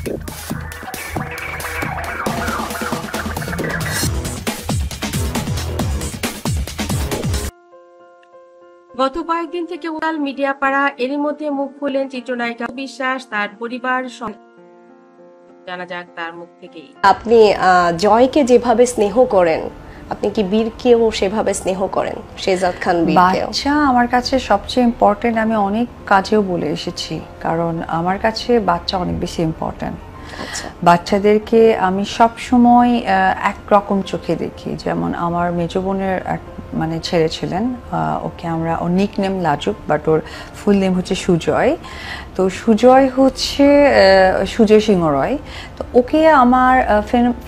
গত কয়েকদিন থেকে সোশ্যাল মিডিয়া পাড়া এরই মধ্যে মুখ খুললেন চিত্রনায়িকা বিশ্বাস, তার পরিবার। জানা যাক তার মুখ থেকেই। আপনি জয়কে যেভাবে স্নেহ করেন, আপনি কি বীরকেও সেভাবে স্নেহ করেন? শেহজাদ খান বীরকেও। বাচ্চা আমার কাছে সবচেয়ে ইম্পর্টেন্ট, আমি অনেক কাজেও বলে এসেছি, কারণ আমার কাছে বাচ্চা অনেক বেশি ইম্পর্টেন্ট। বাচ্চাদেরকে আমি সব সময় একরকম চোখে দেখি। যেমন আমার মেজো বোনের মানে ছেলে ছিলেন, ওকে আমরা, ওর নিক নেম লাজুক, বাট ওর ফুল নেম হচ্ছে সুজয়। তো সুজয় হচ্ছে সুজয় সিংহ রয়। তো ওকে আমার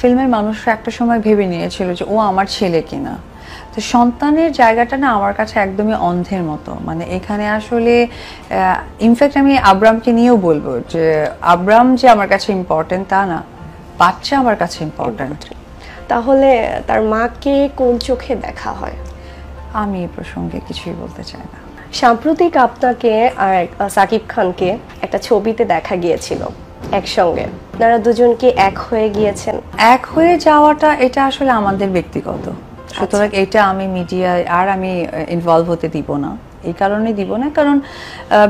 ফিল্মের মানুষরা একটা সময় ভেবে নিয়েছিল যে ও আমার ছেলে কিনা। তো সন্তানের জায়গাটা না আমার কাছে একদমই অন্ধের মতো। মানে এখানে আসলে ইনফ্যাক্ট আমি আব্রামকে নিয়েও বলবো যে আব্রাম যে আমার কাছে ইম্পর্টেন্ট তা না, বাচ্চা আমার কাছে ইম্পর্টেন্ট। তাহলে তার মাকে কোন চোখে দেখা হয়? আমি এই প্রসঙ্গে কিছুই বলতে চাই না। সাম্প্রতিক আপনাকে আর সাকিব খানকে একটা ছবিতে দেখা গিয়েছিল একসঙ্গে, আপনারা দুজনকে এক হয়ে গিয়েছেন। এক হয়ে যাওয়াটা এটা আসলে আমাদের ব্যক্তিগত, সুতরাং এটা আমি মিডিয়ায় আর আমি ইনভলভ হতে দিব না। এই কারণে দিব না কারণ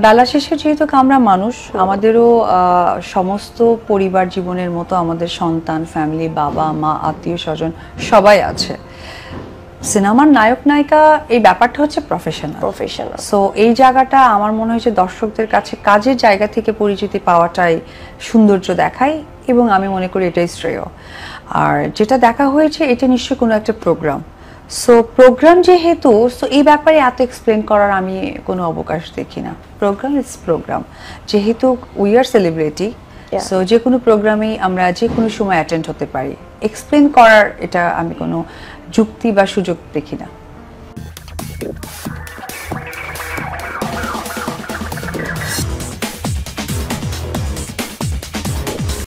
বেলা শেষে যেহেতু আমরা মানুষ, আমাদেরও সমস্ত পরিবার জীবনের মতো আমাদের সন্তান, ফ্যামিলি, বাবা মা, আত্মীয় স্বজন সবাই আছে। সিনেমার নায়ক নায়িকা এই ব্যাপারটা হচ্ছে প্রফেশনাল। সো এই জায়গাটা আমার মনে হয় যে দর্শকদের কাছে কাজের জায়গা থেকে পরিচিতি পাওয়াটাই সৌন্দর্য দেখায়, এবং আমি মনে করি এটাই শ্রেয়। আর যেটা দেখা হয়েছে এটা নিশ্চয়ই কোনো একটা প্রোগ্রাম। সো প্রোগ্রাম যেহেতু, সো এই ব্যাপারে এত এক্সপ্লেন করার আমি কোনো অবকাশ দেখি না। প্রোগ্রাম ইজ প্রোগ্রাম, যেহেতু উই আর সেলিব্রিটি, সো যে কোনো প্রোগ্রামেই আমরা যে কোনো সময় অ্যাটেন্ড হতে পারি। এক্সপ্লেন করার এটা আমি কোনো যুক্তি বা সুযোগ দেখি না।